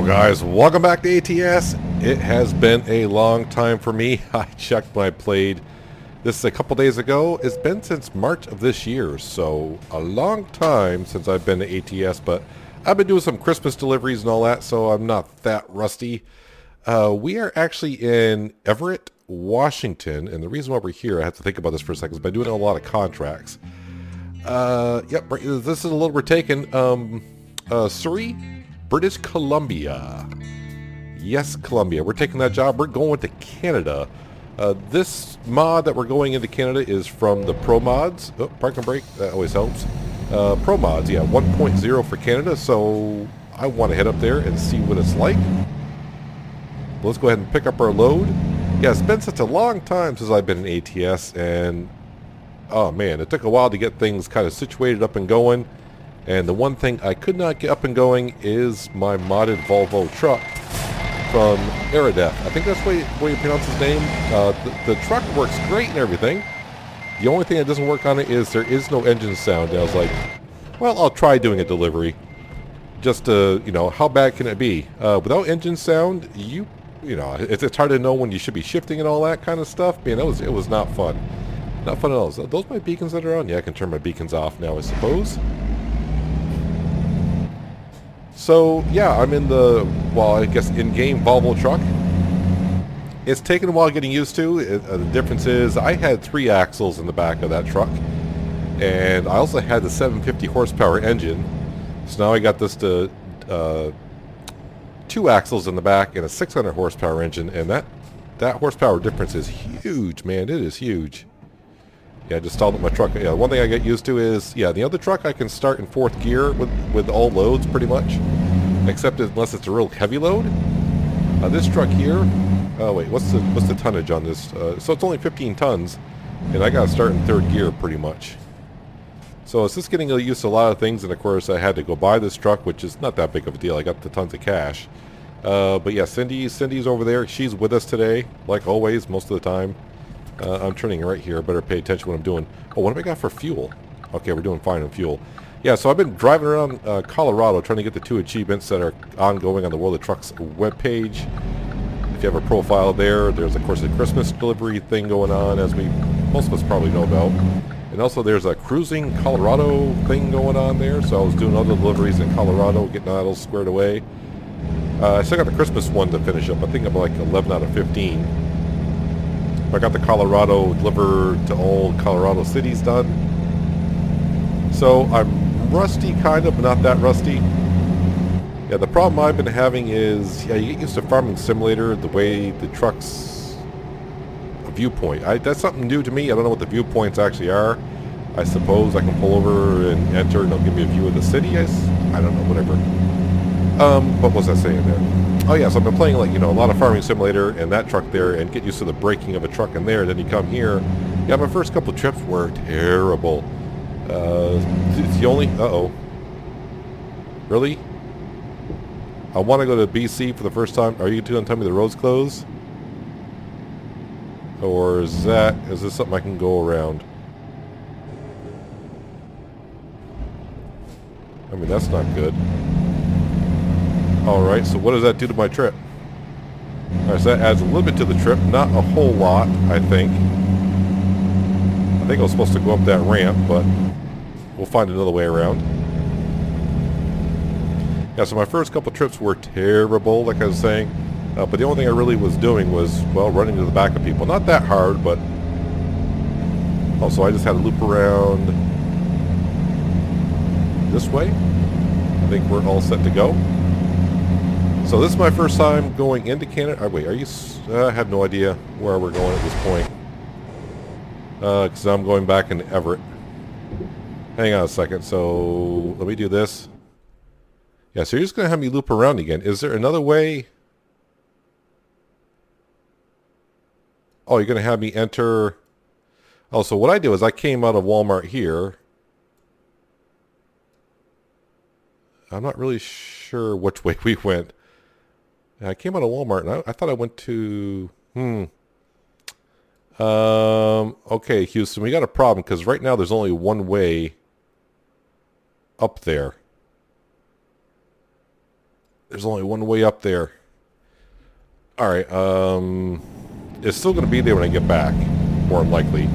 Guys, welcome back to ATS. It has been a long time for me. I checked when I played this a couple days ago. It's been since March of this year, so a long time since I've been to ATS, but I've been doing some Christmas deliveries and all that, so I'm not that rusty. We are actually in Everett, Washington, and the reason why we're here, I have to think about this for a second, is by doing a lot of contracts. Yep, this is a little, we're taking, Surrey, British Columbia. Yes, Columbia. We're taking that job. We're going to Canada. This mod that we're going into Canada is from the Pro Mods. Oh, park and brake. That always helps. Pro Mods, yeah, 1.0 for Canada. So I want to head up there and see what it's like. Let's go ahead and pick up our load. Yeah, it's been such a long time since I've been in ATS, and oh man, it took a while to get things kind of situated up and going. And the one thing I could not get up and going is my modded Volvo truck from Aerodef. I think that's the way you pronounce his name. The truck works great and everything. The only thing that doesn't work on it is there is no engine sound. And I was like, well, I'll try doing a delivery. Just to, how bad can it be? Without engine sound, it's hard to know when you should be shifting and all that kind of stuff. Man, it was not fun. Not fun at all. Are those my beacons that are on? Yeah, I can turn my beacons off now, I suppose. So, yeah, I'm in the, I guess in-game Volvo truck. It's taken a while getting used to. The difference is I had 3 axles in the back of that truck. And I also had the 750 horsepower engine. So now I got this 2 axles in the back and a 600 horsepower engine. And that horsepower difference is huge, man. It is huge. Yeah, I just stalled up my truck. Yeah, one thing I get used to is, the other truck I can start in 4th gear with all loads pretty much, except unless it's a real heavy load. This truck here, oh wait, what's the tonnage on this? So it's only 15 tons, and I got to start in 3rd gear pretty much. So it's just getting used to a lot of things, and of course I had to go buy this truck, which is not that big of a deal. I got the tons of cash. But yeah, Cindy's over there. She's with us today, like always, most of the time. I'm turning right here. I better pay attention to what I'm doing. Oh, what have I got for fuel? Okay, we're doing fine on fuel. Yeah, so I've been driving around Colorado trying to get the 2 achievements that are ongoing on the World of Trucks webpage. If you have a profile there, there's, of course, a Christmas delivery thing going on, as most of us probably know about. And also there's a Cruising Colorado thing going on there. So I was doing other deliveries in Colorado, getting that all squared away. I still got the Christmas one to finish up. I think I'm like 11 out of 15. I got the Colorado deliver to all Colorado cities done. So I'm rusty kind of, but not that rusty. Yeah, the problem I've been having is, you get used to Farming Simulator, the way the truck's viewpoint. That's something new to me. I don't know what the viewpoints actually are. I suppose I can pull over and enter and it'll give me a view of the city. I don't know, whatever. What was I saying there? Oh yeah, so I've been playing a lot of Farming Simulator and that truck there and get used to the braking of a truck in there. Then you come here. Yeah, my first couple of trips were terrible. It's the only... Uh-oh. Really? I want to go to BC for the first time. Are you going to tell me the road's closed? Or is this something I can go around? I mean, that's not good. Alright, so what does that do to my trip? Alright, so that adds a little bit to the trip. Not a whole lot, I think. I think I was supposed to go up that ramp, but we'll find another way around. Yeah, so my first couple trips were terrible, like I was saying. But the only thing I really was doing was, running to the back of people. Not that hard, but... Also, I just had to loop around this way. I think we're all set to go. So this is my first time going into Canada. Wait, I have no idea where we're going at this point. Because I'm going back into Everett. Hang on a second. So let me do this. Yeah, so you're just going to have me loop around again. Is there another way? Oh, you're going to have me enter... Oh, so what I did was I came out of Walmart here. I'm not really sure which way we went. I came out of Walmart, and I thought I went to... Okay, Houston, we got a problem, because right now there's only one way up there. There's only one way up there. Alright, it's still going to be there when I get back, more than likely.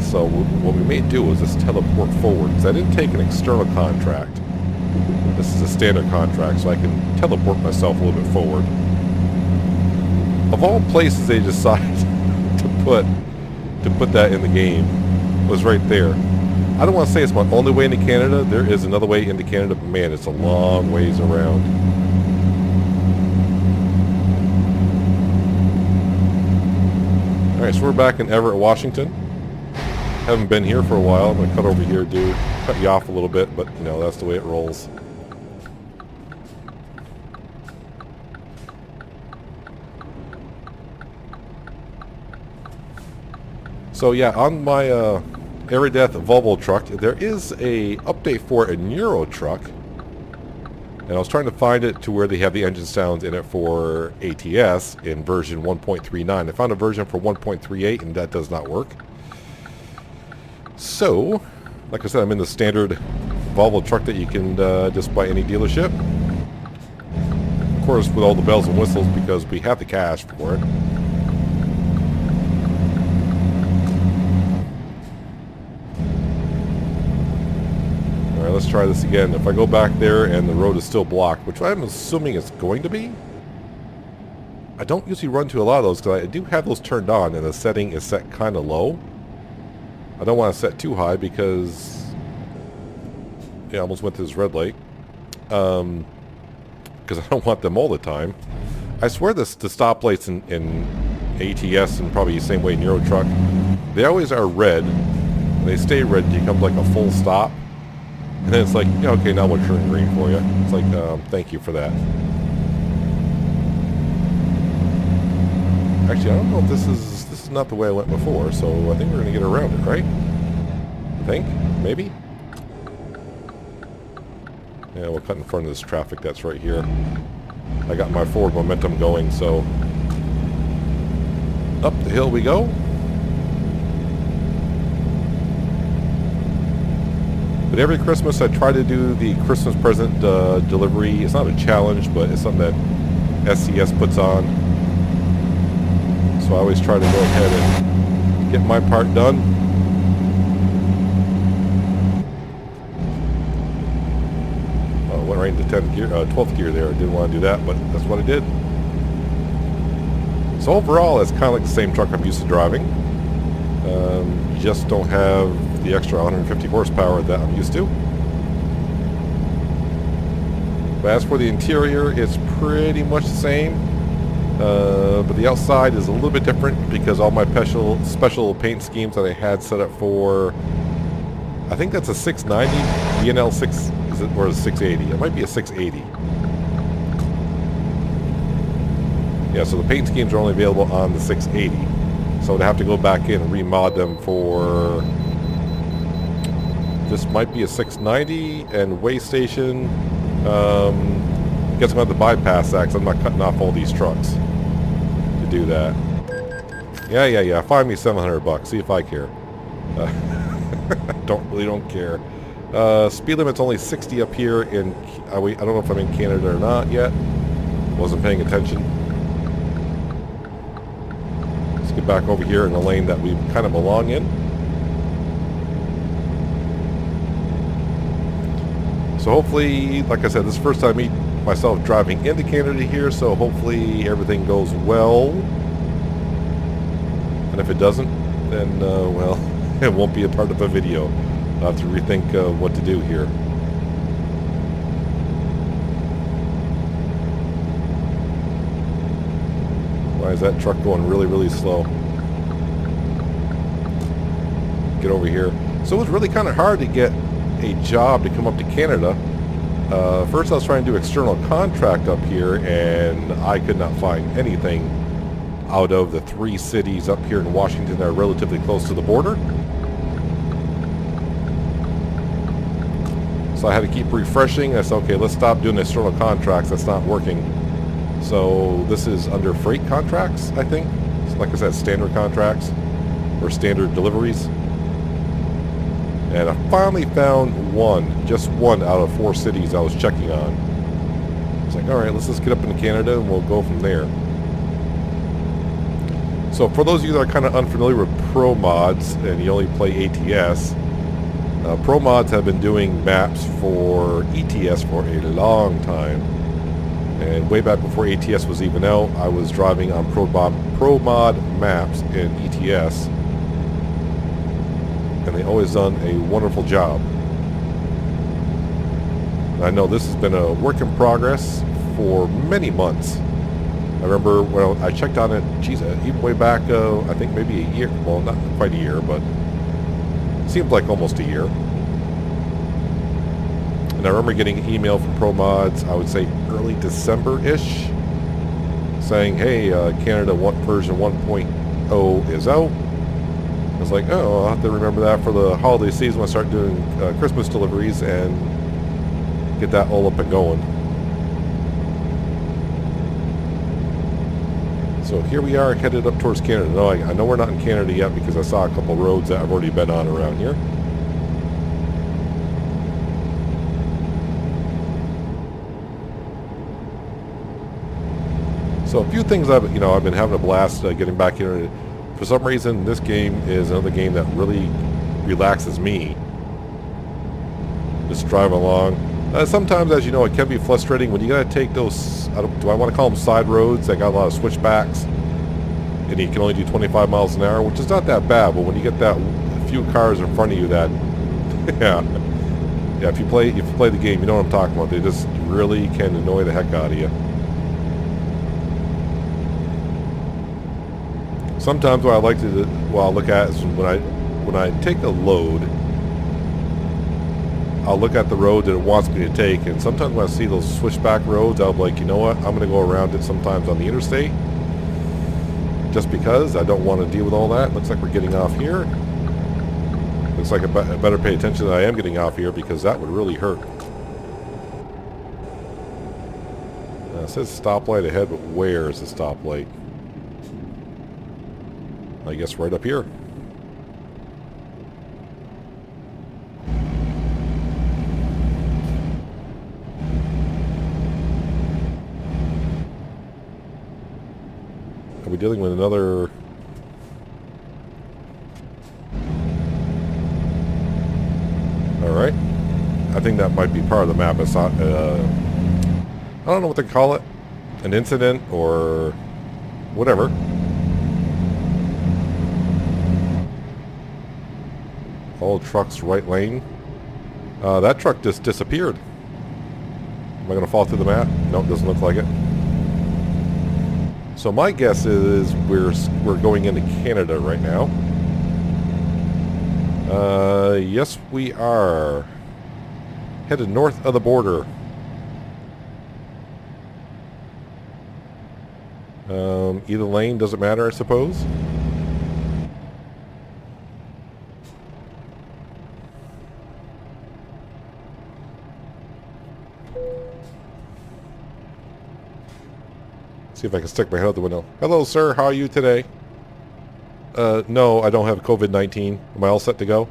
So what we may do is just teleport forward, because I didn't take an external contract. This is a standard contract, so I can teleport myself a little bit forward. Of all places they decided to put that in the game, was right there. I don't want to say it's my only way into Canada. There is another way into Canada, but man, it's a long ways around. Alright, so we're back in Everett, Washington. Haven't been here for a while. I'm going to cut over here, cut you off a little bit, but you know, that's the way it rolls. So yeah, on my Aerodeath Volvo truck, there is a update for a Neuro truck. And I was trying to find it to where they have the engine sounds in it for ATS in version 1.39. I found a version for 1.38 and that does not work. So, like I said, I'm in the standard Volvo truck that you can just buy any dealership. Of course, with all the bells and whistles because we have the cash for it. Alright, let's try this again. If I go back there and the road is still blocked, which I'm assuming it's going to be. I don't usually run to a lot of those because I do have those turned on and the setting is set kind of low. I don't want to set too high because... yeah, I almost went to this red light. Because I don't want them all the time. I swear the stoplights in ATS and probably the same way in Euro Truck, they always are red. They stay red until you come to like a full stop. And then it's like, yeah, okay, now we'll turn green for you. It's like, thank you for that. Actually, I don't know if this is not the way I went before, so I think we're going to get around it, right? I think? Maybe? Yeah, we'll cut in front of this traffic that's right here. I got my forward momentum going, so... up the hill we go. But every Christmas I try to do the Christmas present delivery. It's not a challenge, but it's something that SCS puts on. So I always try to go ahead and get my part done. Went right into 10th gear, 12th gear there. I didn't want to do that, but that's what I did. So overall, it's kind of like the same truck I'm used to driving. Just don't have the extra 150 horsepower that I'm used to. But as for the interior, it's pretty much the same. But the outside is a little bit different because all my special paint schemes that I had set up for, I think that's a 690 BNL 6, is it, or a 680? It might be a 680. Yeah, so the paint schemes are only available on the 680. So I'd have to go back in and remod them for, this might be a 690 and way station. I guess I'm going to have to bypass that because I'm not cutting off all these trucks to do that. Yeah. Find me $700. See if I care. Don't care. Speed limit's only 60 up here in... I don't know if I'm in Canada or not yet. Wasn't paying attention. Let's get back over here in the lane that we kind of belong in. So hopefully, like I said, this is the first time I meet myself driving into Canada here, so hopefully everything goes well. And if it doesn't, then, well, it won't be a part of a video. I'll have to rethink what to do here. Why is that truck going really, really slow? Get over here. So it was really kind of hard to get a job to come up to Canada. First I was trying to do external contract up here and I could not find anything out of the 3 cities up here in Washington that are relatively close to the border. So I had to keep refreshing. I said, okay, let's stop doing external contracts. That's not working. So this is under freight contracts, I think. So like I said, standard contracts or standard deliveries. And I finally found one, just one out of 4 cities I was checking on. It's like, all right, let's just get up into Canada and we'll go from there. So for those of you that are kind of unfamiliar with Pro Mods and you only play ATS, Pro Mods have been doing maps for ETS for a long time. And way back before ATS was even out, I was driving on Pro Mod maps in ETS. And they always done a wonderful job. And I know this has been a work in progress for many months. I remember when I checked on it, geez, even way back, I think maybe a year. Well, not quite a year, but it seemed like almost a year. And I remember getting an email from Pro Mods, I would say early December-ish, saying, hey, Canada version 1.0 is out. I was like, oh, I'll have to remember that for the holiday season when I start doing Christmas deliveries and get that all up and going. So here we are headed up towards Canada. No, I know we're not in Canada yet because I saw a couple roads that I've already been on around here. So a few things I've been having a blast getting back into. For some reason, this game is another game that really relaxes me. Just drive along. Sometimes, as you know, it can be frustrating when you gotta take those, do I want to call them side roads that got a lot of switchbacks, and you can only do 25 miles an hour, which is not that bad, but when you get that few cars in front of you that, yeah, if you play the game, you know what I'm talking about. They just really can annoy the heck out of you. Sometimes what I like to look at is when I take a load, I'll look at the road that it wants me to take, and sometimes when I see those switchback roads, I'll be like, you know what, I'm going to go around it sometimes on the interstate, just because I don't want to deal with all that. Looks like we're getting off here. Looks like I better pay attention that I am getting off here, because that would really hurt. It says stoplight ahead, but where is the stoplight? I guess right up here. Are we dealing with another... Alright. I think that might be part of the map. It's not, I don't know what they call it. An incident or whatever. All trucks right lane. That truck just disappeared. Am I going to fall through the map? Nope, doesn't look like it. So my guess is we're going into Canada right now. Yes, we are. Headed north of the border. Either lane, doesn't matter, I suppose. See if I can stick my head out the window. Hello, sir. How are you today? No, I don't have COVID-19. Am I all set to go?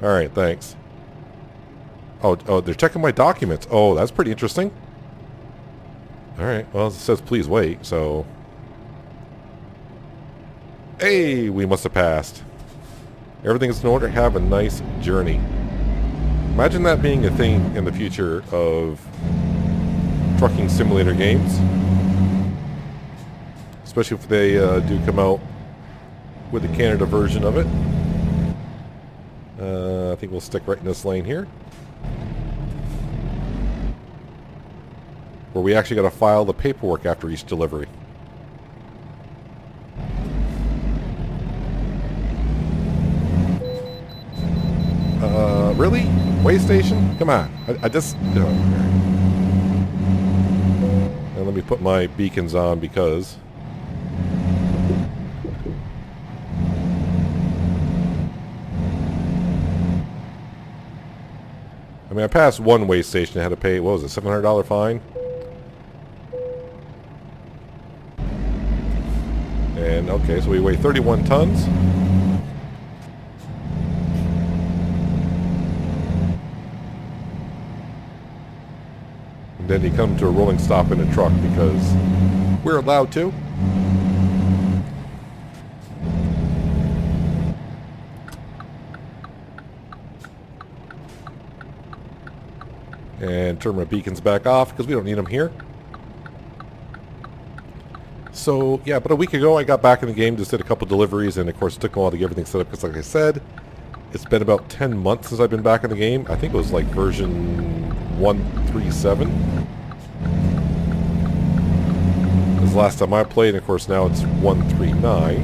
All right, thanks. Oh, they're checking my documents. Oh, that's pretty interesting. All right. Well, it says please wait, so... Hey, we must have passed. Everything's in order. Have a nice journey. Imagine that being a thing in the future of trucking simulator games. Especially if they do come out with the Canada version of it. I think we'll stick right in this lane here. Where we actually got to file the paperwork after each delivery. Really? Way station? Come on. I just... No. And let me put my beacons on because... I mean, I passed one way station. I had to pay, what was it, $700 fine? And, okay, so we weigh 31 tons. And then you come to a rolling stop in a truck because we're allowed to. And turn my beacons back off because we don't need them here. So, yeah, but a week ago I got back in the game, just did a couple deliveries, and of course it took a while to get everything set up because, like I said, it's been about 10 months since I've been back in the game. I think it was like version 137. This is the last time I played, and of course now it's 139.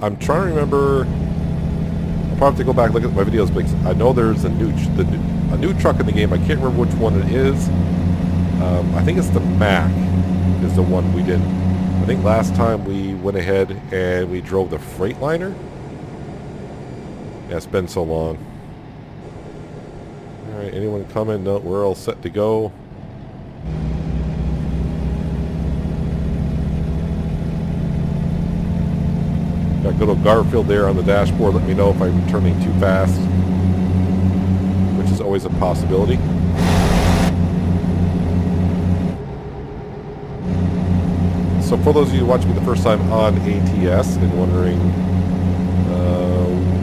I'm trying to remember. I'll probably have to go back and look at my videos because I know there's a new truck in the game. I can't remember which one it is. I think it's the Mac is the one we did. I think last time we went ahead and we drove the Freightliner. Yeah, it's been so long. Alright, anyone coming? No, we're all set to go. Got good old Garfield there on the dashboard. Let me know if I'm turning too fast, which is always a possibility. So for those of you watching me the first time on ATS and wondering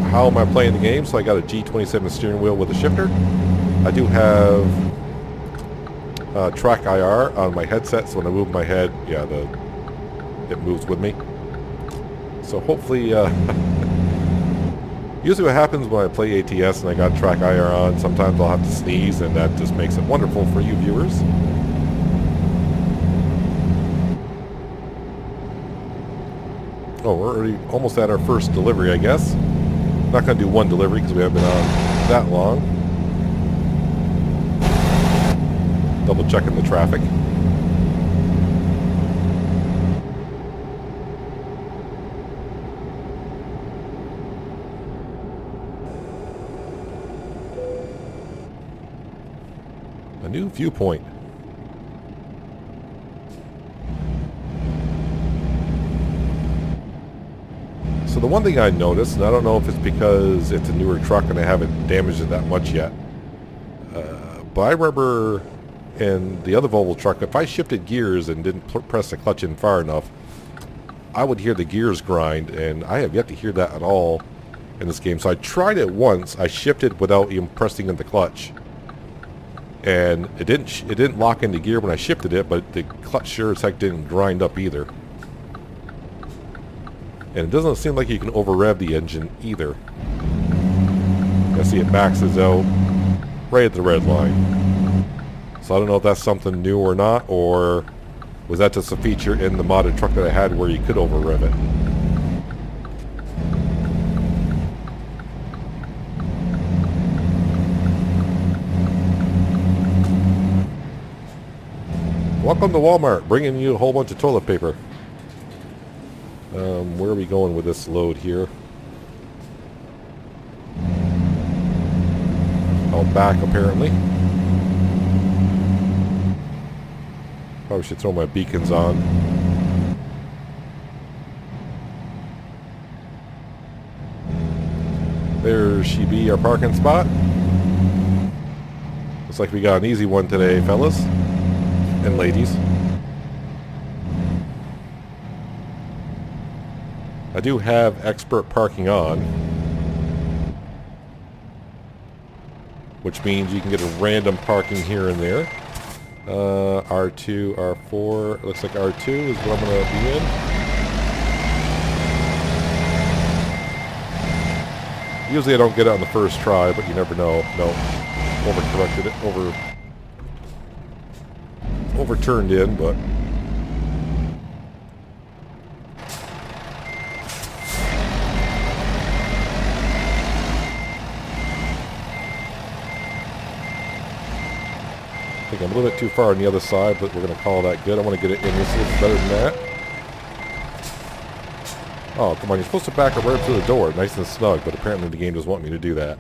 how am I playing the game, so I got a G27 steering wheel with a shifter. I do have track IR on my headset, so when I move my head, yeah, it moves with me. So hopefully, usually what happens when I play ATS and I got track IR on, sometimes I'll have to sneeze, and that just makes it wonderful for you viewers. Oh, we're already almost at our first delivery, I guess. Not going to do one delivery because we haven't been on that long. Double checking the traffic. A new viewpoint. So the one thing I noticed, and I don't know if it's because it's a newer truck and I haven't damaged it that much yet, but I remember in the other Volvo truck, if I shifted gears and didn't press the clutch in far enough, I would hear the gears grind, and I have yet to hear that at all in this game. So I tried it once. I shifted without even pressing in the clutch, and it didn't lock into gear when I shifted it, but the clutch sure as heck didn't grind up either. And it doesn't seem like you can over-rev the engine either. I see it maxes out right at the red line. So I don't know if that's something new or not, or was that just a feature in the modded truck that I had where you could over-rev it. Welcome to Walmart, bringing you a whole bunch of toilet paper. Where are we going with this load here? Out back, apparently. Probably should throw my beacons on. There she be, our parking spot. Looks like we got an easy one today, fellas and ladies. I do have expert parking on, which means you can get a random parking here and there. R2, R4, looks like R2 is what I'm going to be in. Usually I don't get it on the first try, but you never know. No, overcorrected it, overturned in, but I think I'm a little bit too far on the other side, but we're going to call that good. I want to get it in this a little better than that. Oh, come on, you're supposed to back up right up to the door, nice and snug, but apparently the game doesn't want me to do that.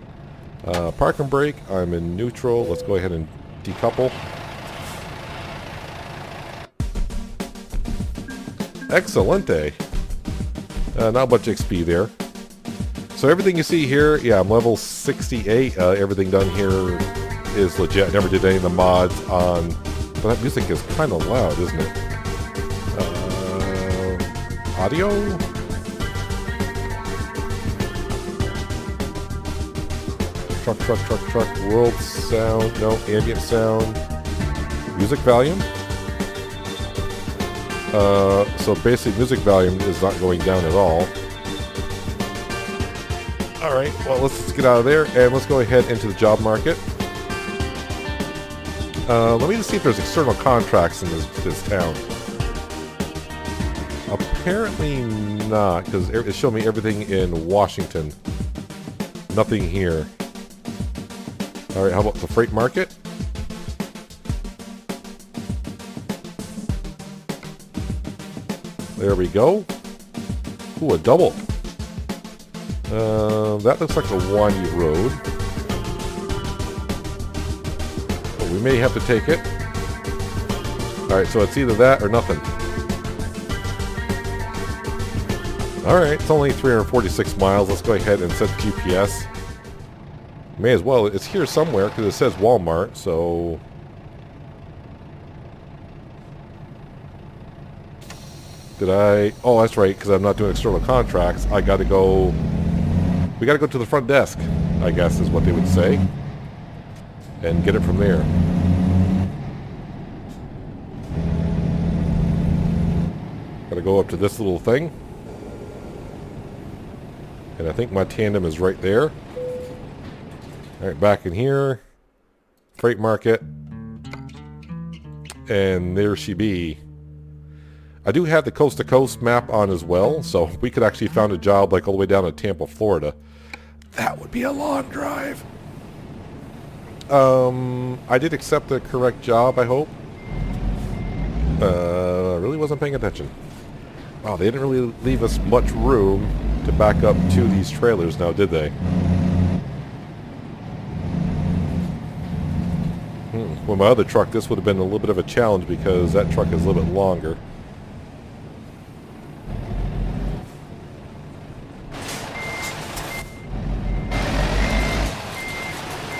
Park and brake, I'm in neutral. Let's go ahead and decouple. Excelente. Not much XP there. So everything you see here, yeah, I'm level 68. Everything done here is legit. I never did any of the mods on... But that music is kind of loud, isn't it? Audio? Truck. World sound. No, ambient sound. Music volume. So basically music volume is not going down at all. Alright, well let's get out of there and let's go ahead into the job market. Let me just see if there's external contracts in this town. Apparently not, because it's showing me everything in Washington. Nothing here. Alright, how about the freight market? There we go. Ooh, a double. That looks like a windy road. Well, we may have to take it. Alright, so it's either that or nothing. Alright, it's only 346 miles. Let's go ahead and set GPS. May as well. It's here somewhere because it says Walmart, so... Did I... Oh, that's right, because I'm not doing external contracts. I gotta go... We gotta go to the front desk, I guess is what they would say. And get it from there. Gotta go up to this little thing. And I think my tandem is right there. Alright, back in here. Freight market. And there she be. I do have the coast to coast map on as well, so we could actually found a job like all the way down to Tampa, Florida. That would be a long drive. I did accept the correct job, I hope. Really wasn't paying attention. Wow, they didn't really leave us much room to back up to these trailers now, did they? With my other truck, this would have been a little bit of a challenge because that truck is a little bit longer.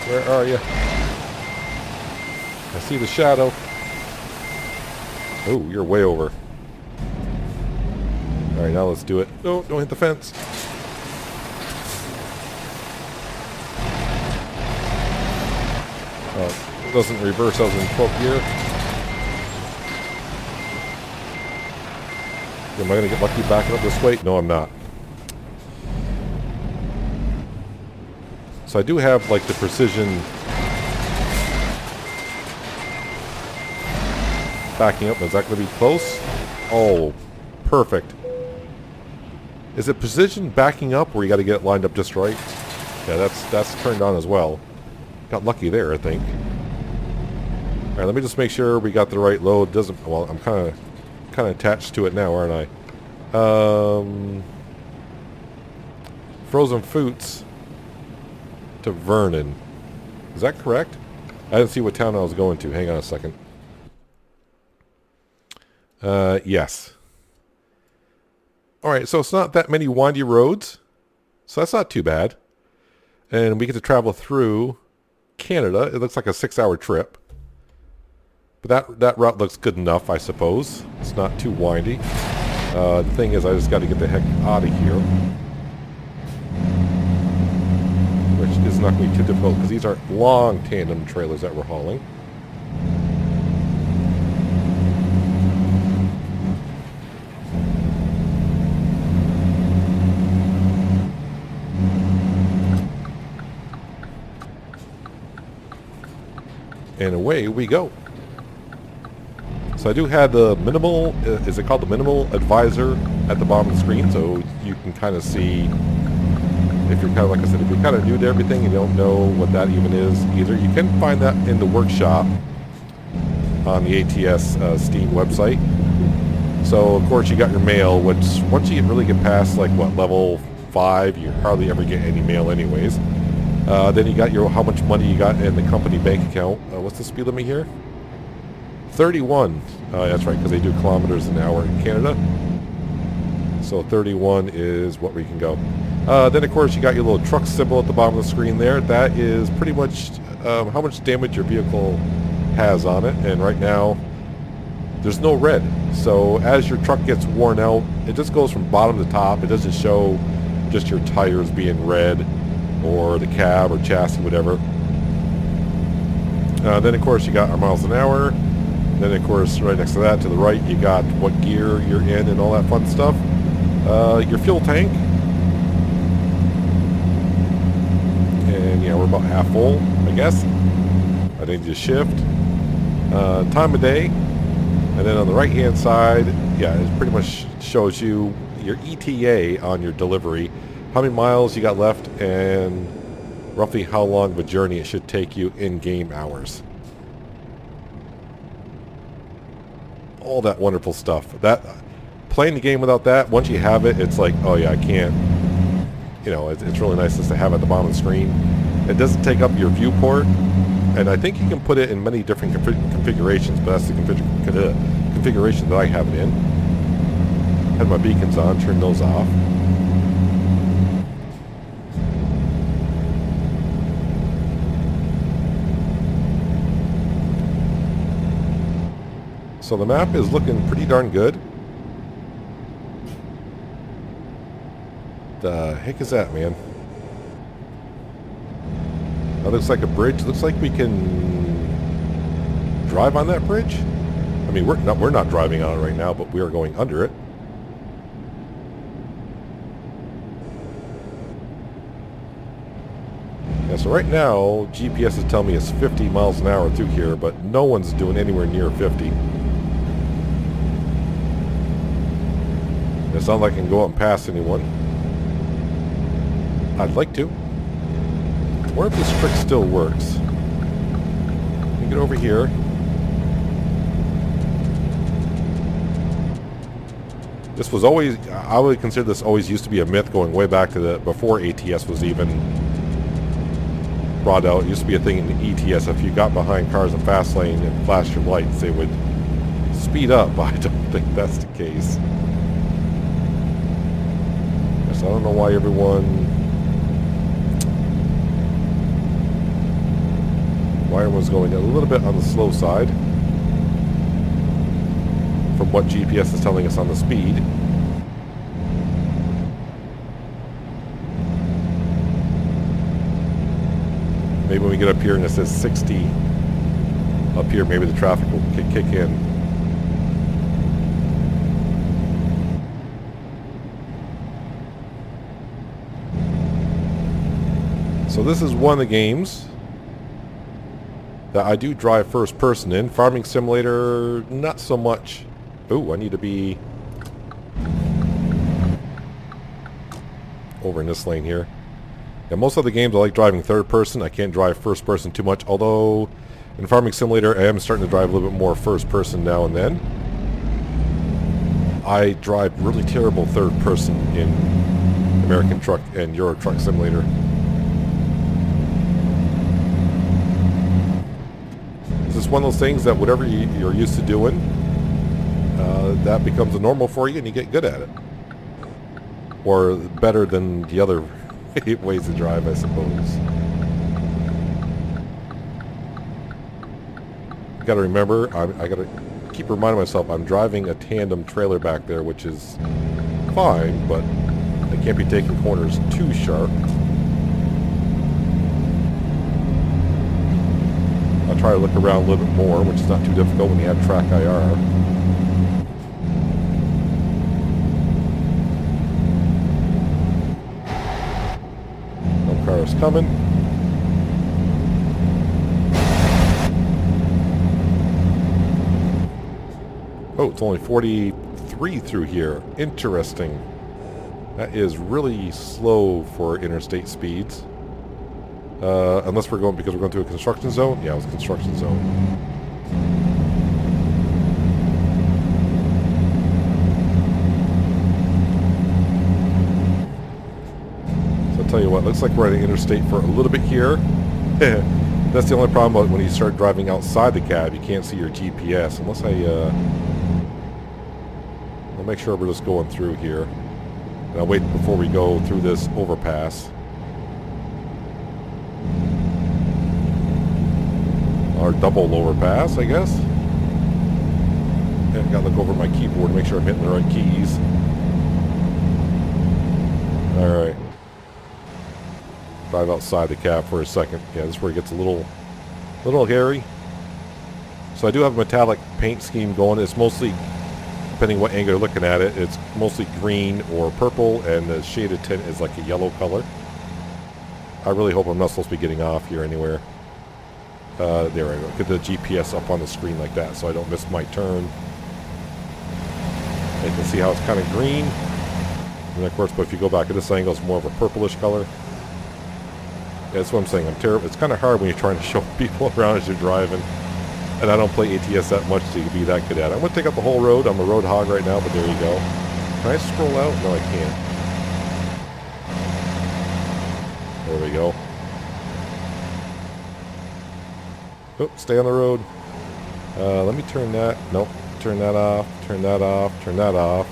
Where are you? I see the shadow. Oh, you're way over. Alright, now let's do it. No, don't hit the fence. It doesn't reverse. I was in 12th gear. Am I going to get lucky backing up this way? No, I'm not. So I do have like the precision backing up. Is that going to be close? Oh, perfect. Is it precision backing up where you got to get it lined up just right? Yeah, that's turned on as well. Got lucky there, I think. All right, let me just make sure we got the right load. Doesn't well? I'm kind of attached to it now, aren't I? Frozen Foods to Vernon. Is that correct? I didn't see what town I was going to. Hang on a second. Yes. Alright, so it's not that many windy roads. So that's not too bad. And we get to travel through Canada. It looks like a 6-hour trip. But that route looks good enough, I suppose. It's not too windy. The thing is, I just got to get the heck out of here. Which is not going to be too difficult, because these aren't long tandem trailers that we're hauling. And away we go. So I do have the minimal, is it called the minimal advisor at the bottom of the screen, so you can kind of see if you're kind of, like I said, if you're kind of new to everything and you don't know what that even is either. You can find that in the workshop on the ATS Steam website. So of course you got your mail, which once you really get past like what, level 5, you hardly ever get any mail anyways. Then you got your how much money you got in the company bank account. What's the speed limit here? 31. That's right, because they do kilometers an hour in Canada. So 31 is what we can go. Then of course you got your little truck symbol at the bottom of the screen there. That is pretty much how much damage your vehicle has on it. And right now there's no red. So as your truck gets worn out, it just goes from bottom to top. It doesn't show just your tires being red or the cab or chassis, whatever. Then of course you got our miles an hour. Then of course right next to that to the right you got what gear you're in and all that fun stuff. Your fuel tank. And yeah, we're about half full, I guess. I think just shift. Time of day. And then on the right hand side, yeah, it pretty much shows you your ETA on your delivery, how many miles you got left, and roughly how long of a journey it should take you in game hours. All that wonderful stuff. That playing the game without that, once you have it, it's like, oh yeah, I can't. You know, it's really nice just to have it at the bottom of the screen. It doesn't take up your viewport. And I think you can put it in many different configurations, but that's the configuration that I have it in. Had my beacons on, turn those off. So the map is looking pretty darn good. The heck is that, man? That looks like a bridge. Looks like we can drive on that bridge. I mean, we're not driving on it right now, but we are going under it. Yeah, so right now, GPS is telling me it's 50 miles an hour through here, but no one's doing anywhere near 50. It's not like I can go out and pass anyone. I'd like to. I wonder if this trick still works. Let me get over here. This was always, I would consider this always used to be a myth going way back to the, before ATS was even brought out. It used to be a thing in the ETS. If you got behind cars in fast lane and flashed your lights, they would speed up, but I don't think that's the case. So I don't know why everyone's going a little bit on the slow side from what GPS is telling us on the speed. Maybe when we get up here and it says 60 up here, maybe the traffic will kick in. So this is one of the games that I do drive first person in. Farming Simulator, not so much. Ooh, I need to be over in this lane here. Yeah, most of the games I like driving third person. I can't drive first person too much, although in Farming Simulator I am starting to drive a little bit more first person now and then. I drive really terrible third person in American Truck and Euro Truck Simulator. It's one of those things that whatever you're used to doing, that becomes a normal for you and you get good at it. Or better than the other ways to drive, I suppose. Got to remember, I got to keep reminding myself I'm driving a tandem trailer back there, which is fine, but I can't be taking corners too sharp. I'll try to look around a little bit more, which is not too difficult when you have track IR. No cars coming. Oh, it's only 43 through here. Interesting. That is really slow for interstate speeds. Unless we're going, because we're going through a construction zone? Yeah, it was a construction zone. So I'll tell you what, looks like we're at an interstate for a little bit here. That's the only problem when you start driving outside the cab, you can't see your GPS, unless I'll make sure we're just going through here. And I'll wait before we go through this overpass. Our double overpass, I guess. Yeah, gotta look over my keyboard to make sure I'm hitting the right keys. Alright. Drive outside the cab for a second. Yeah, this is where it gets a little hairy. So I do have a metallic paint scheme going. It's mostly, depending what angle you're looking at it, it's mostly green or purple, and the shaded tint is like a yellow color. I really hope I'm not supposed to be getting off here anywhere. There I go. Get the GPS up on the screen like that so I don't miss my turn. You can see how it's kind of green. And of course, but if you go back at this angle, it's more of a purplish color. Yeah, that's what I'm saying. I'm terrible. It's kind of hard when you're trying to show people around as you're driving. And I don't play ATS that much to be that good at it. I'm going to take up the whole road. I'm a road hog right now, but there you go. Can I scroll out? No, I can't. There we go. Oh, stay on the road. Let me turn that. Nope. Turn that off. Turn that off. Turn that off.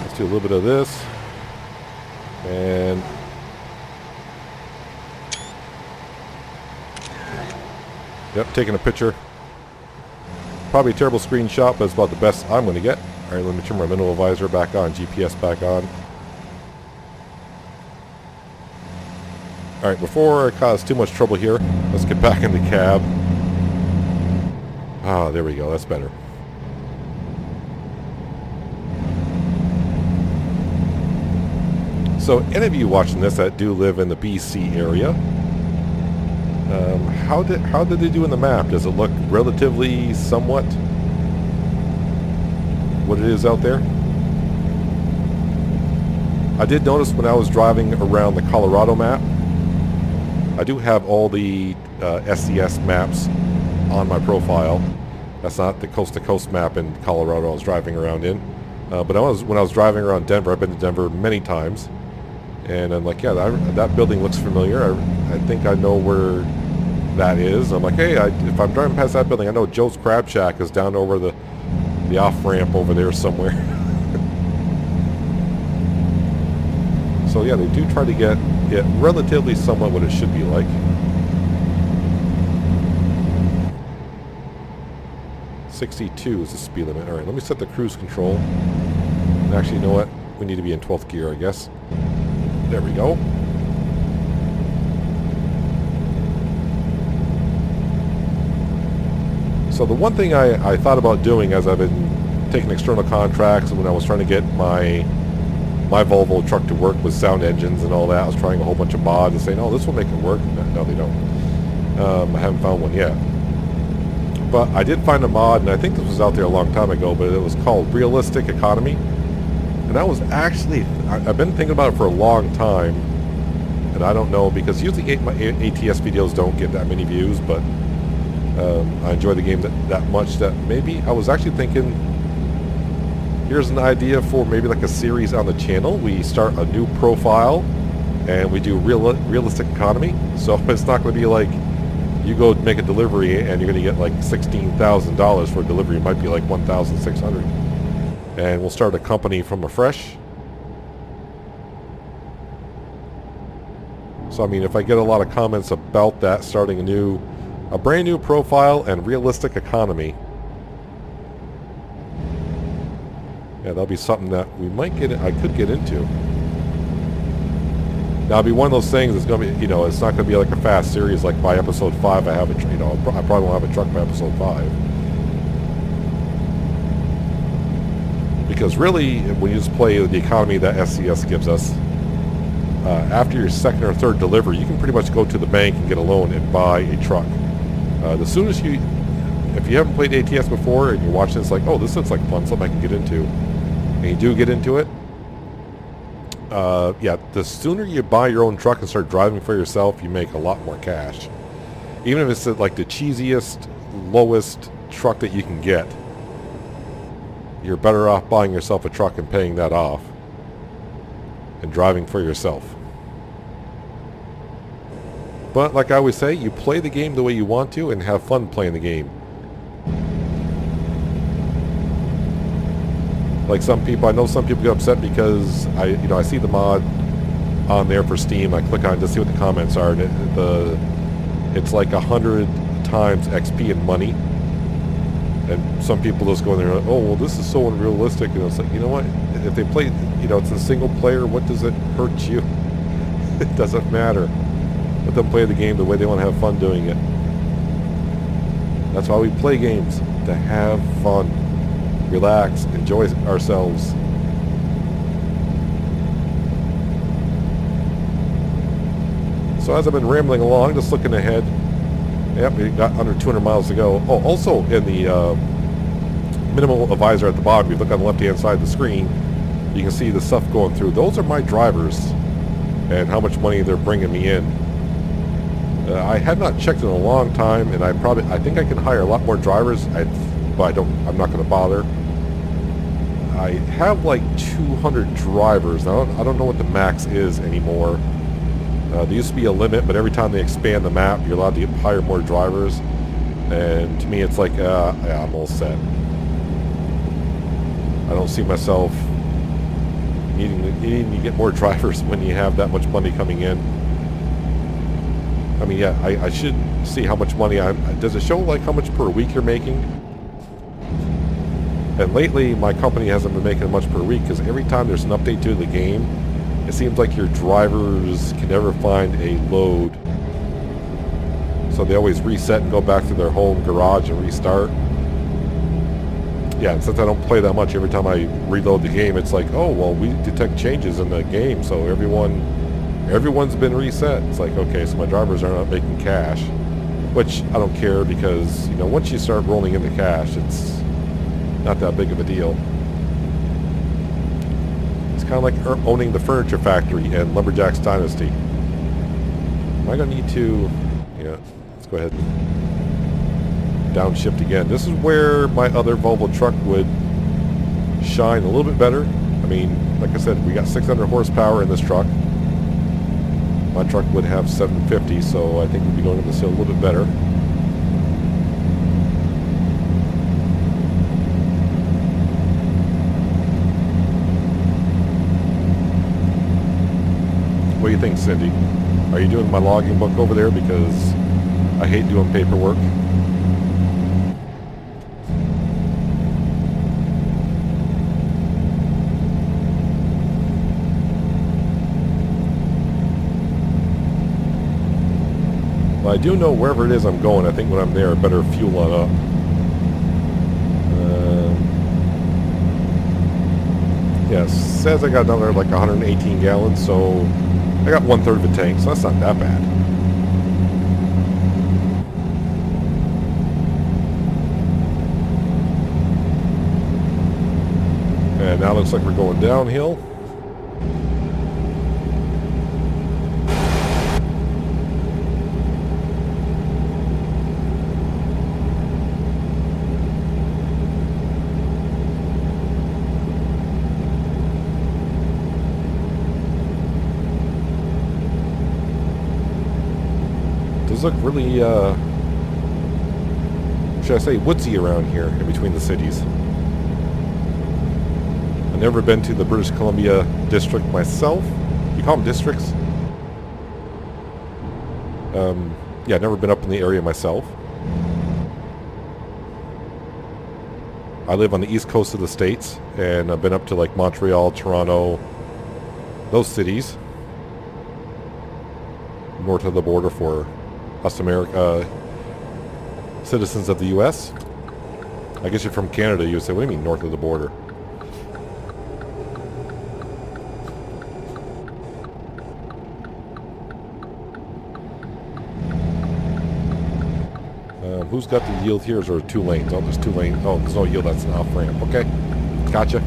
Let's do a little bit of this. And... Yep, taking a picture. Probably a terrible screenshot, but it's about the best I'm going to get. Alright, let me turn my minimal visor back on, GPS back on. Alright, before I cause too much trouble here, let's get back in the cab. Ah, there we go, that's better. So, any of you watching this that do live in the BC area, how did they do in the map? Does it look relatively somewhat what it is out there? I did notice when I was driving around the Colorado map, I do have all the SCS maps on my profile. That's not the coast-to-coast map in Colorado I was driving around in. But when I was driving around Denver, I've been to Denver many times. And I'm like, yeah, that building looks familiar. I think I know where that is. I'm like, hey, if I'm driving past that building, I know Joe's Crab Shack is down over the off-ramp over there somewhere. So yeah, they do try to get it relatively somewhat what it should be like. 62 is the speed limit. Alright, let me set the cruise control. And actually, you know what? We need to be in 12th gear, I guess. There we go. So the one thing I thought about doing as I've been taking external contracts and when I was trying to get my Volvo truck to work with sound engines and all that, I was trying a whole bunch of mods and saying, oh, this will make it work. No, they don't. I haven't found one yet. But I did find a mod, and I think this was out there a long time ago, but it was called Realistic Economy. And that was actually, I've been thinking about it for a long time, and I don't know, because usually my ATS videos don't get that many views, but I enjoy the game that much that maybe I was actually thinking, here's an idea for maybe like a series on the channel. We start a new profile, and we do Realistic Economy. So it's not going to be like, you go make a delivery and you're going to get like $16,000 for a delivery. It might be like $1,600. And we'll start a company from afresh. So I mean, if I get a lot of comments about that, starting a brand new profile and Realistic Economy, yeah, that'll be something that we might I could get into. Now, it'll be one of those things. It's gonna be, it's not gonna be like a fast series. Like by episode 5, I have I probably won't have a truck by episode 5. Because really, when you just play the economy that SCS gives us, after your second or third delivery, you can pretty much go to the bank and get a loan and buy a truck. The soonest if you haven't played ATS before and you're watching this like, oh, this looks like fun, something I can get into, and you do get into it, yeah, the sooner you buy your own truck and start driving for yourself, you make a lot more cash. Even if it's like the cheesiest, lowest truck that you can get, you're better off buying yourself a truck and paying that off and driving for yourself. But like I always say, you play the game the way you want to and have fun playing the game. Like some people, I know some people get upset because I see the mod on there for Steam. I click on it to see what the comments are, and it's like 100 times XP in money. And some people just go in there, oh, well, this is so unrealistic. And it's like, you know what? If they play, it's a single player, what does it hurt you? It doesn't matter. Let them play the game the way they want to have fun doing it. That's why we play games, to have fun, relax, enjoy ourselves. So as I've been rambling along, just looking ahead, yep, we got under 200 miles to go. Oh, also in the minimal visor at the bottom, if you look on the left-hand side of the screen, you can see the stuff going through. Those are my drivers and how much money they're bringing me in. I have not checked in a long time, and I think I can hire a lot more drivers, but I'm not going to bother. I have like 200 drivers. I don't know what the max is anymore. There used to be a limit, but every time they expand the map, you're allowed to hire more drivers. And to me, it's like, yeah, I'm all set. I don't see myself needing to get more drivers when you have that much money coming in. I mean, yeah, I should see how much money does it show like how much per week you're making? And lately, my company hasn't been making much per week because every time there's an update to the game, it seems like your drivers can never find a load. So they always reset and go back to their home garage and restart. Yeah, and since I don't play that much, every time I reload the game, it's like, oh, well, we detect changes in the game, so everyone's been reset. It's like, okay, so my drivers are not making cash, which I don't care because, once you start rolling in the cash, it's not that big of a deal. It's kind of like owning the furniture factory in Lumberjack's Dynasty. Am I going to need to... Yeah, let's go ahead and downshift again. This is where my other Volvo truck would shine a little bit better. I mean, like I said, we got 600 horsepower in this truck. My truck would have 750, so I think we'd be going up this hill a little bit better. What do you think, Cindy? Are you doing my logging book over there? Because I hate doing paperwork. Well, I do know wherever it is I'm going, I think when I'm there, I better fuel on up. Yeah, it says I got another like 118 gallons, so I got 1/3 of a tank, so that's not that bad. And now it looks like we're going downhill. Look really, should I say, woodsy around here in between the cities. I've never been to the British Columbia district myself. You call them districts? Yeah, I've never been up in the area myself. I live on the east coast of the States, and I've been up to like Montreal, Toronto, those cities, north of the border for us citizens of the U.S. I guess you're from Canada, you would say, what do you mean north of the border? Who's got the yield here? Is there 2 lanes? Oh, there's 2 lanes. Oh, there's no yield. That's an off ramp. Okay. Gotcha.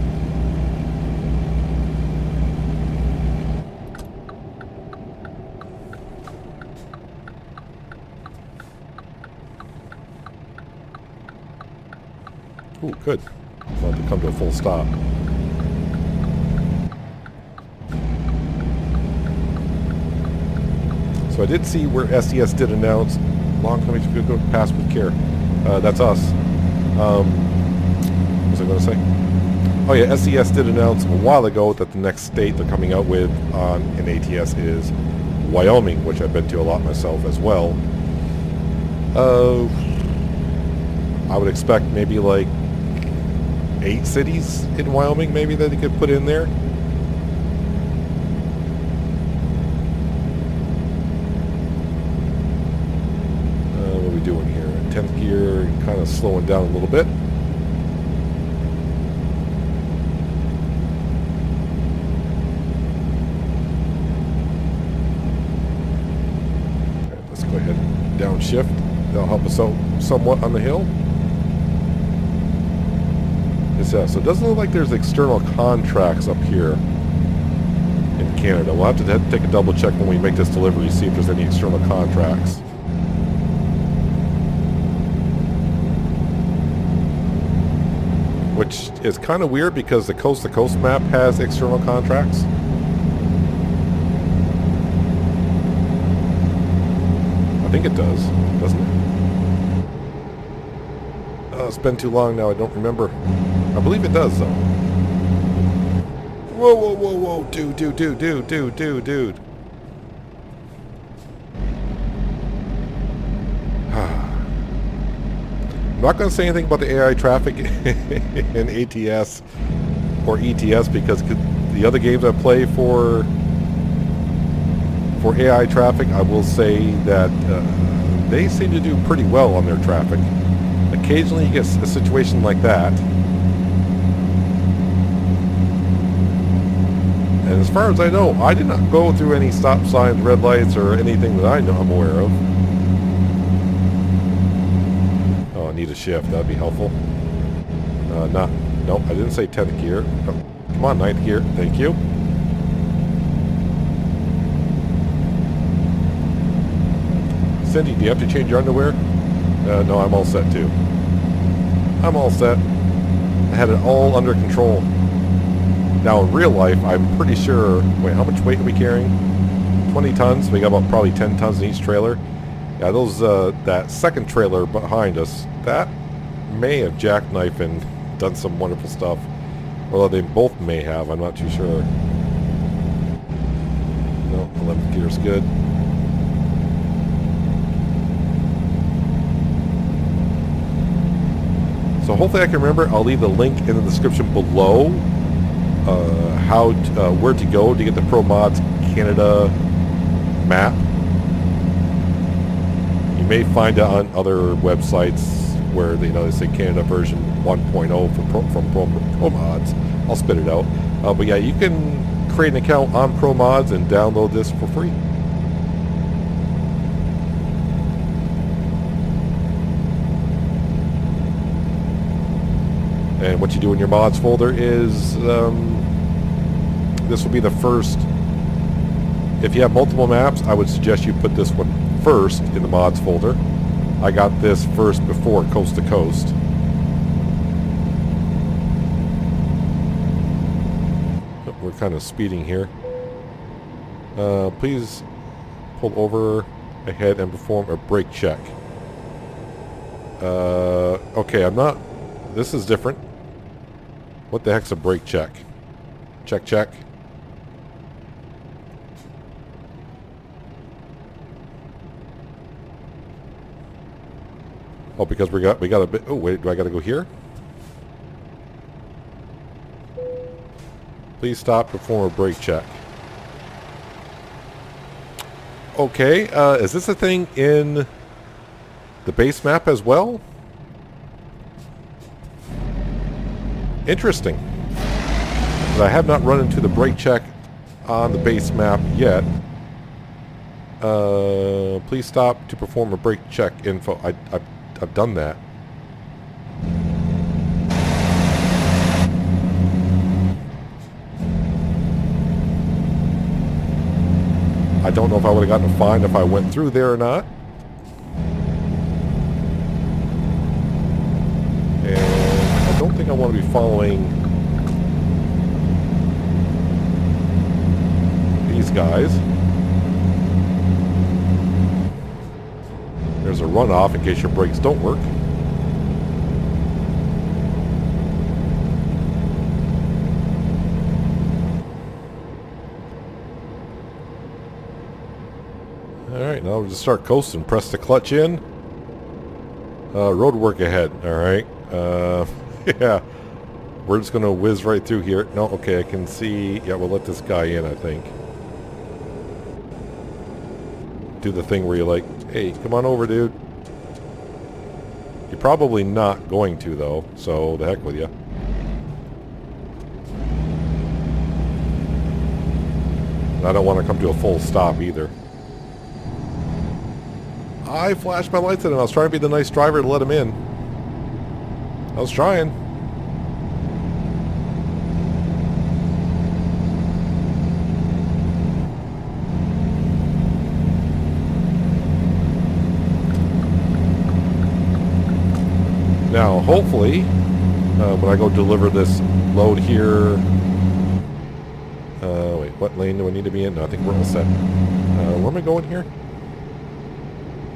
Ooh, good. About to come to a full stop. So I did see where SES did announce long coming to go past with care. That's us. What was I going to say? Oh yeah, SES did announce a while ago that the next state they're coming out with on an ATS is Wyoming, which I've been to a lot myself as well. I would expect maybe like 8 cities in Wyoming maybe that they could put in there. What are we doing here? 10th gear, kind of slowing down a little bit. Okay, let's go ahead and downshift. That'll help us out somewhat on the hill. So it doesn't look like there's external contracts up here in Canada. We'll have to take a double check when we make this delivery, see if there's any external contracts. Which is kind of weird because the coast-to-coast map has external contracts. I think it does, doesn't it? It's been too long now, I don't remember. I believe it does, though. Whoa, whoa, whoa, whoa. Dude. I'm not going to say anything about the AI traffic in ATS or ETS because the other games I play for AI traffic, I will say that they seem to do pretty well on their traffic. Occasionally you get a situation like that. And as far as I know, I did not go through any stop signs, red lights, or anything that I'm aware of. Oh, I need a shift. That'd be helpful. Nope, I didn't say 10th gear. Oh, come on, 9th gear. Thank you. Cindy, do you have to change your underwear? No, I'm all set too. I'm all set. I had it all under control. Now in real life, I'm pretty sure... Wait, how much weight are we carrying? 20 tons. We got about probably 10 tons in each trailer. Yeah, those that second trailer behind us, that may have jackknifed and done some wonderful stuff. Although they both may have, I'm not too sure. No, 11th gear's good. So hopefully I can remember. I'll leave the link in the description below. Where to go to get the Pro Mods Canada map. You may find it on other websites where they say Canada version 1.0 from Pro Mods. I'll spit it out. But yeah, you can create an account on Pro Mods and download this for free. And what you do in your mods folder is, this will be the first. If you have multiple maps, I would suggest you put this one first in the mods folder. I got this first before Coast to Coast. We're kind of speeding here. Please pull over ahead and perform a brake check. Okay, I'm not. This is different. What the heck's a brake check? Check. Oh, because we got a bit. Oh wait, do I got to go here? Please stop. Perform a brake check. Okay, is this a thing in the base map as well? Interesting. I have not run into the brake check on the base map yet. Please stop to perform a brake check info. I've done that. I don't know if I would have gotten a fine if I went through there or not. And I don't think I want to be following these guys. There's a runoff in case your brakes don't work. Alright, now we'll just start coasting. Press the clutch in. Road work ahead. Alright. Yeah. We're just going to whiz right through here. No, okay, I can see. Yeah, we'll let this guy in, I think. Do the thing where you're like, hey, come on over, dude. You're probably not going to, though, so the heck with you. I don't want to come to a full stop either. I flashed my lights at him. I was trying to be the nice driver to let him in. I was trying. Now, hopefully, when I go deliver this load here... wait, what lane do I need to be in? No, I think we're all set. Where am I going here?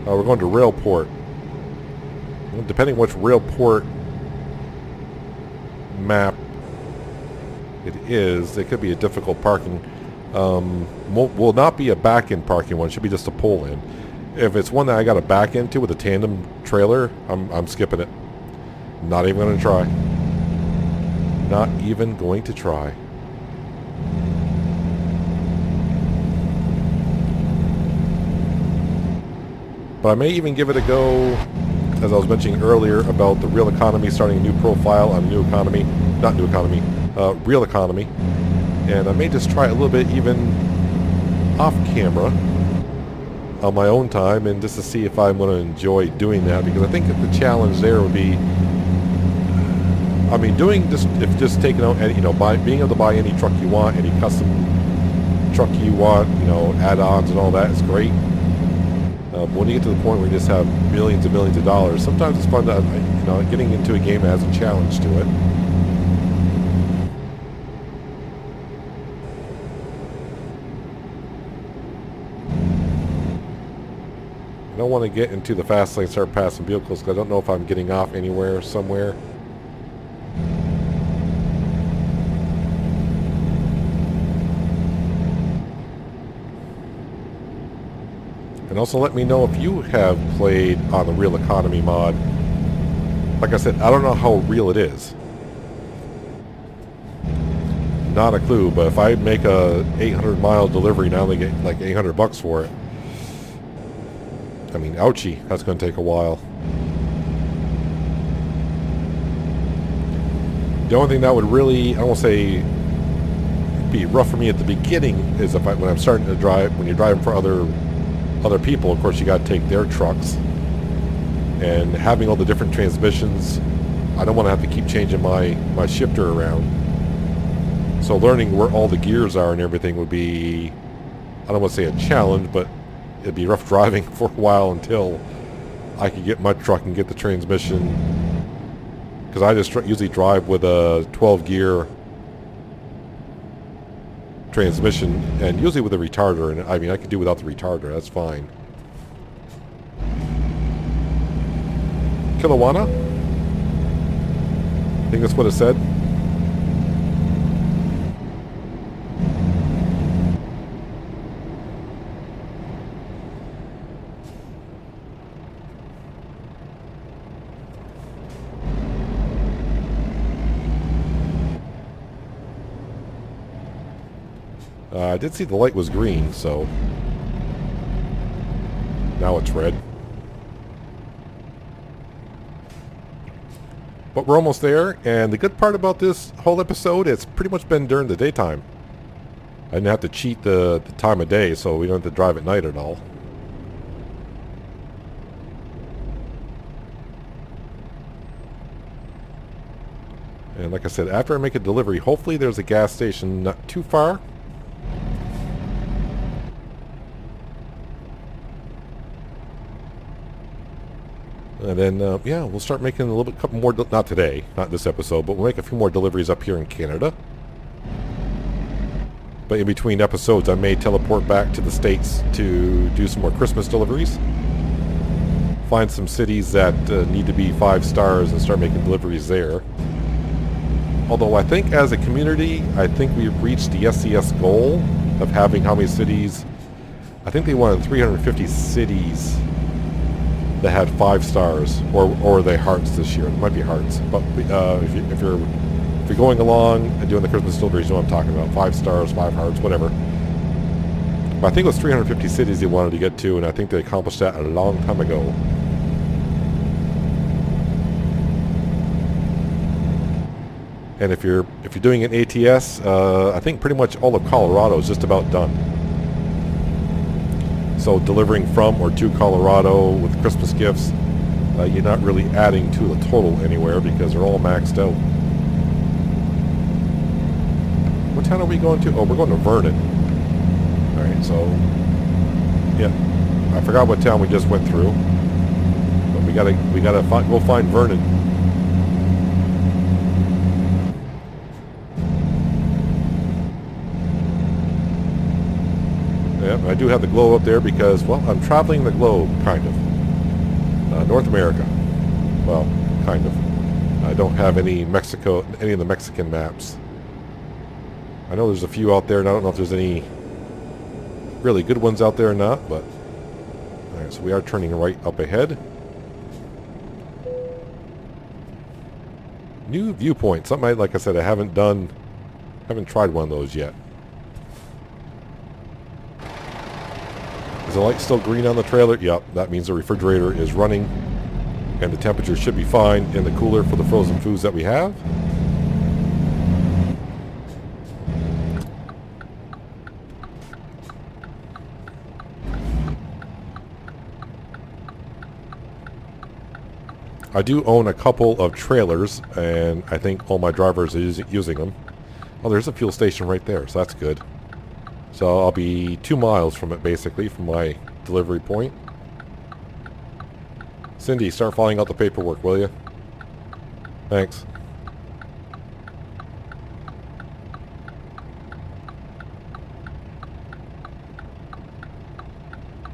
We're going to Railport. Well, depending which Railport map it is, it could be a difficult parking. Will not be a back-in parking one. It should be just a pull-in. If it's one that I got to back into with a tandem trailer, I'm skipping it. Not even going to try. Not even going to try. But I may even give it a go, as I was mentioning earlier, about the real economy, starting a new profile on new economy. Not new economy, real economy. And I may just try a little bit even off camera on my own time, and just to see if I'm going to enjoy doing that, because I think that the challenge there would be, I mean, doing just, if just taking out any, being able to buy any truck you want, any custom truck you want, add-ons and all that is great. When you get to the point where you just have millions and millions of dollars, sometimes it's fun to, getting into a game that has a challenge to it. I don't want to get into the fast lane and start passing vehicles because I don't know if I'm getting off anywhere, somewhere. And also let me know if you have played on the Real Economy mod. Like I said, I don't know how real it is. Not a clue, but if I make a 800-mile delivery, now they get like $800 for it. I mean, ouchie, that's going to take a while. The only thing that would really, I won't say be rough for me at the beginning, is if when I'm starting to drive, when you're driving for other people, of course you got to take their trucks, and having all the different transmissions, I don't want to have to keep changing my shifter around. So learning where all the gears are and everything would be, I don't want to say a challenge, but it'd be rough driving for a while until I could get my truck and get the transmission, because I just usually drive with a 12-gear transmission, and usually with a retarder, and I mean I could do without the retarder, that's fine. Kilowana? I think that's what it said. I did see the light was green, so now it's red. But we're almost there, and the good part about this whole episode, it's pretty much been during the daytime. I didn't have to cheat the time of day, so we don't have to drive at night at all. And like I said, after I make a delivery, hopefully there's a gas station not too far. And then, yeah, we'll start making a little bit, couple more, not today, not this episode, but we'll make a few more deliveries up here in Canada. But in between episodes, I may teleport back to the States to do some more Christmas deliveries. Find some cities that need to be 5 stars and start making deliveries there. Although I think as a community, I think we've reached the SCS goal of having how many cities I think they wanted 350 cities that had 5 stars, or they hearts this year. It might be hearts, but if you're going along and doing the Christmas deliveries, you know what I'm talking about. 5 stars, 5 hearts, whatever. But I think it was 350 cities they wanted to get to, and I think they accomplished that a long time ago. And if you're doing an ATS, I think pretty much all of Colorado is just about done. So delivering from or to Colorado with Christmas gifts, you're not really adding to the total anywhere because they're all maxed out. What town are we going to? Oh, we're going to Vernon. Alright, so yeah. I forgot what town we just went through. But we gotta go find Vernon. Yeah, I do have the globe up there because, well, I'm traveling the globe, kind of. North America. Well, kind of. I don't have any of the Mexican maps. I know there's a few out there, and I don't know if there's any really good ones out there or not, but... Alright, so we are turning right up ahead. New viewpoint. Something, like I said, I haven't tried one of those yet. Is the light still green on the trailer? Yep, that means the refrigerator is running and the temperature should be fine in the cooler for the frozen foods that we have. I do own a couple of trailers, and I think all my drivers are using them. Oh, there's a fuel station right there, so that's good. So I'll be 2 miles from it, basically, from my delivery point. Cindy, start filling out the paperwork, will you? Thanks.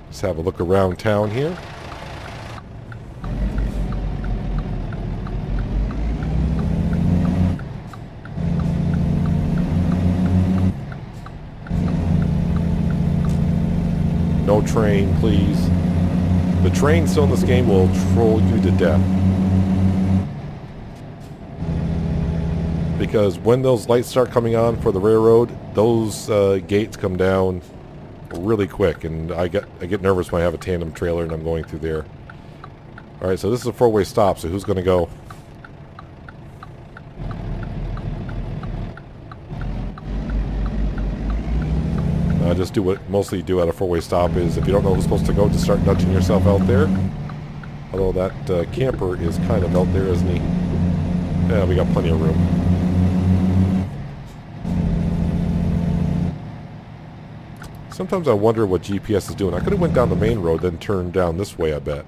Just have a look around town here. No train, please. The train still in this game will troll you to death. Because when those lights start coming on for the railroad, those gates come down really quick, and I get nervous when I have a tandem trailer and I'm going through there. Alright, so this is a 4-way stop, so who's going to go? Just do what mostly you do at a 4-way stop is if you don't know who's supposed to go, just start nudging yourself out there. Although that camper is kind of out there, isn't he? Yeah, we got plenty of room. Sometimes I wonder what GPS is doing. I could have went down the main road, then turned down this way, I bet.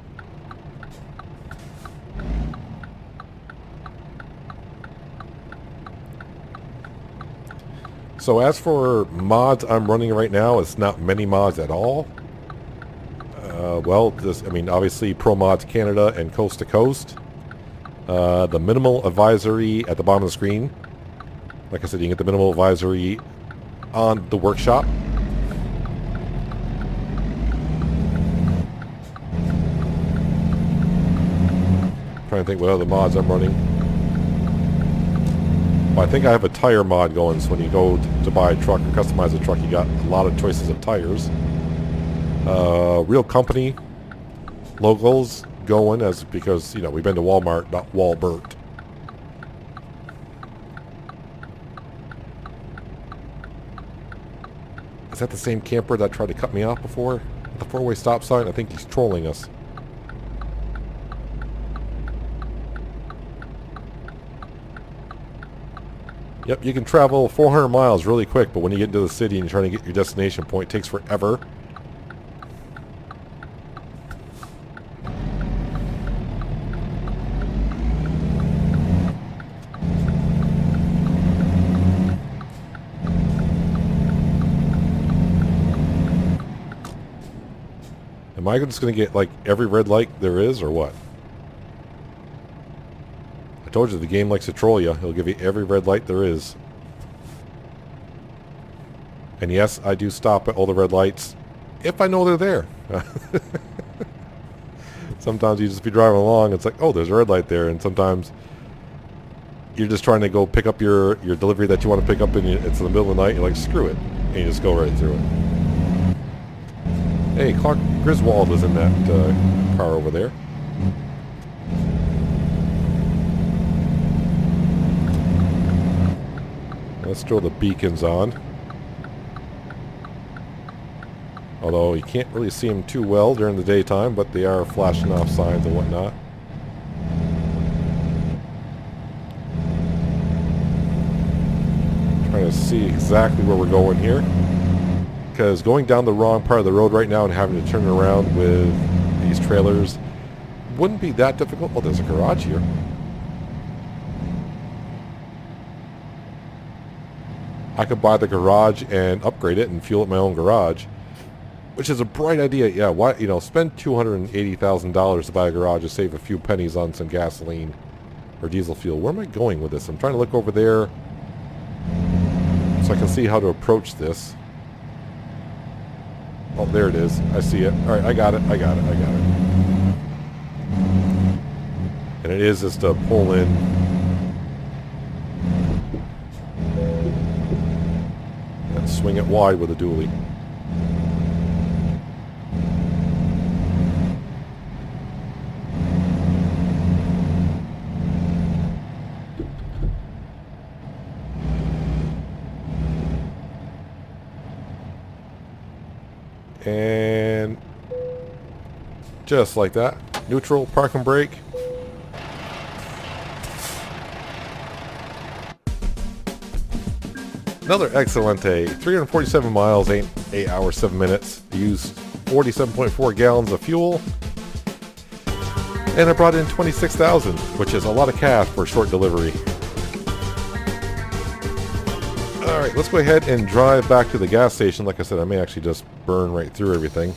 So as for mods I'm running right now, it's not many mods at all. Well, obviously Pro Mods Canada and Coast to Coast. The minimal advisory at the bottom of the screen. Like I said, you can get the minimal advisory on the workshop. Trying to think what other mods I'm running. Well, I think I have a tire mod going, so when you go to buy a truck or customize a truck, you got a lot of choices of tires. Real company logos going, because we've been to Walmart, not Walbert. Is that the same camper that tried to cut me off before? At the 4-way stop sign? I think he's trolling us. Yep, you can travel 400 miles really quick, but when you get into the city and you're trying to get your destination point, it takes forever. Am I just going to get, like, every red light there is, or what? I told you, the game likes to troll you. It'll give you every red light there is. And yes, I do stop at all the red lights if I know they're there. Sometimes you just be driving along, it's like, oh, there's a red light there, and sometimes you're just trying to go pick up your delivery that you want to pick up, and it's in the middle of the night, you're like, screw it, and you just go right through it. Hey, Clark Griswold is in that car over there. Let's throw the beacons on. Although you can't really see them too well during the daytime, but they are flashing off signs and whatnot. Trying to see exactly where we're going here. Because going down the wrong part of the road right now and having to turn around with these trailers wouldn't be that difficult. Oh, there's a garage here. I could buy the garage and upgrade it and fuel at my own garage, which is a bright idea. Yeah, why, you know, spend $280,000 to buy a garage to save a few pennies on some gasoline or diesel fuel. Where am I going with this? I'm trying to look over there so I can see how to approach this. Oh, there it is. I see it. All right, I got it. And it is just to pull in. And swing it wide with a dually. And just like that, neutral, park and brake. Another excellent day. 347 miles, 8 hours, 7 minutes. Used 47.4 gallons of fuel. And I brought in 26,000, which is a lot of cash for a short delivery. Alright, let's go ahead and drive back to the gas station. Like I said, I may actually just burn right through everything.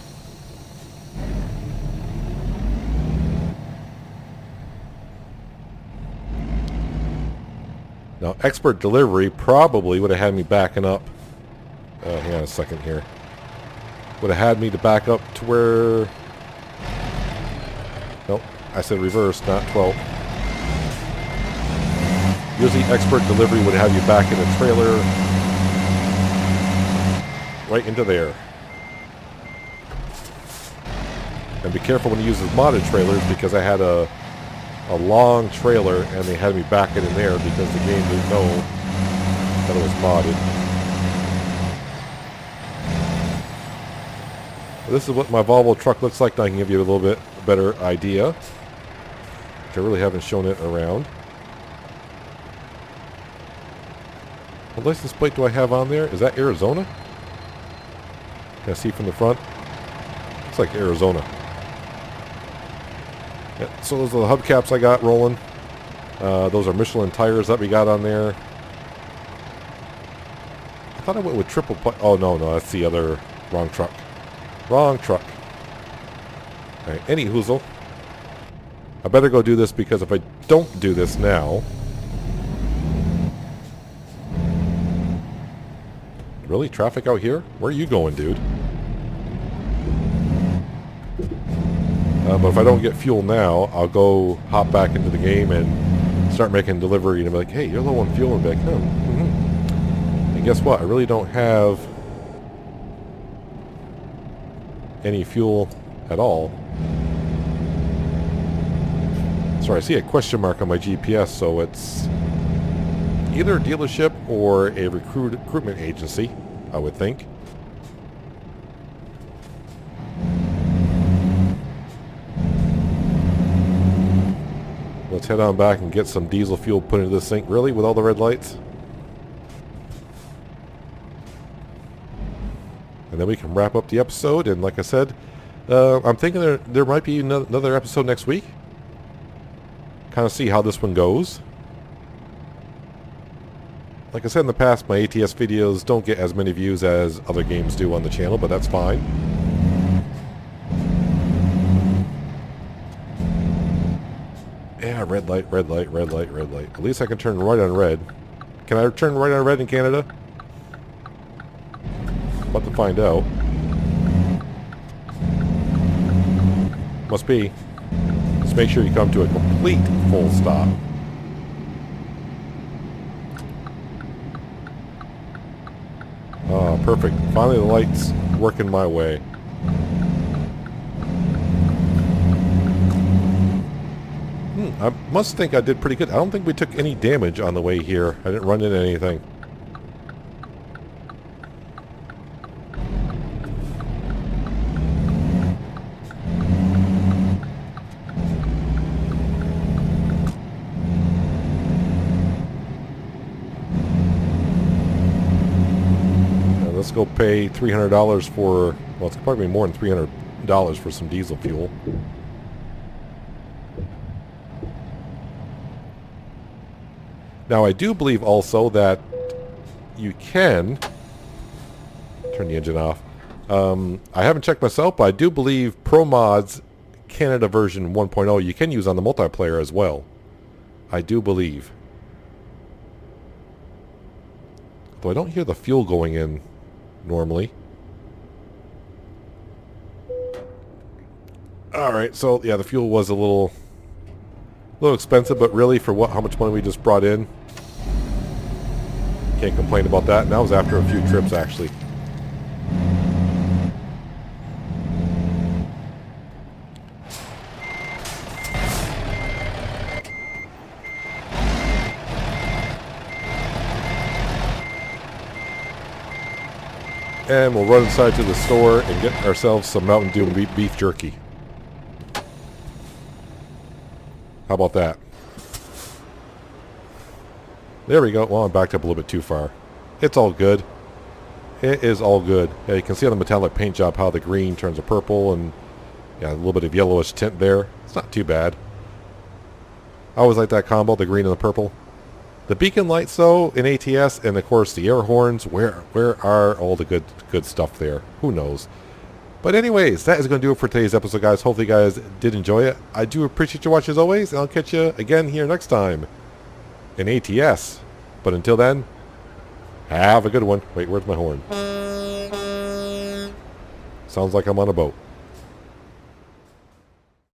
Now, expert delivery probably would have had me backing up. Hang on a second here. Would have had me to back up to where... Nope, I said reverse, not 12. Usually expert delivery would have you back in a trailer right into there. And be careful when you use these modded trailers, because I had a long trailer and they had me back it in there because the game didn't know that it was modded. This is what my Volvo truck looks like. Now I can give you a little bit better idea. I really haven't shown it around. What license plate do I have on there? Is that Arizona? Can I see from the front? Looks like Arizona. Yeah, so those are the hubcaps I got rolling. Those are Michelin tires that we got on there. I thought I went with triple... Oh, no, that's the other... Wrong truck. Wrong truck. Alright, any hoozle. I better go do this, because if I don't do this now... Really? Traffic out here? Where are you going, dude? But if I don't get fuel now, I'll go hop back into the game and start making delivery and be like, hey, you're low on fuel. And be like, oh, And guess what? I really don't have any fuel at all. Sorry, I see a question mark on my GPS, so it's either a dealership or a recruitment agency, I would think. Let's head on back and get some diesel fuel put into this thing. Really? With all the red lights? And then we can wrap up the episode. And like I said, I'm thinking there might be another episode next week. Kind of see how this one goes. Like I said in the past, my ATS videos don't get as many views as other games do on the channel, but that's fine. Yeah, red light, red light, red light, red light. At least I can turn right on red. Can I turn right on red in Canada? About to find out. must be. Just make sure you come to a complete full stop. Oh, perfect. Finally the light's working my way. I must think I did pretty good. I don't think we took any damage on the way here. I didn't run into anything. Now let's go pay $300 for, well, it's probably more than $300 for some diesel fuel. Now, I do believe also that you can turn the engine off. I haven't checked myself, but I do believe Pro Mods Canada version 1.0 you can use on the multiplayer as well. I do believe. Though I don't hear the fuel going in normally. Alright, so yeah, the fuel was a little expensive, but really for how much money we just brought in, can't complain about that. And that was after a few trips actually. And we'll run inside to the store and get ourselves some Mountain Dew beef jerky. How about that? There we go. Well, I'm backed up a little bit too far. It's all good. It is all good. Yeah, you can see on the metallic paint job how the green turns to purple and yeah, a little bit of yellowish tint there. It's not too bad. I always like that combo, the green and the purple. The beacon lights though in ATS, and of course the air horns, where are all the good stuff there? Who knows? But anyways, that is going to do it for today's episode, guys. Hopefully you guys did enjoy it. I do appreciate your watching as always, and I'll catch you again here next time in ATS. But until then, have a good one. Wait, where's my horn? Sounds like I'm on a boat.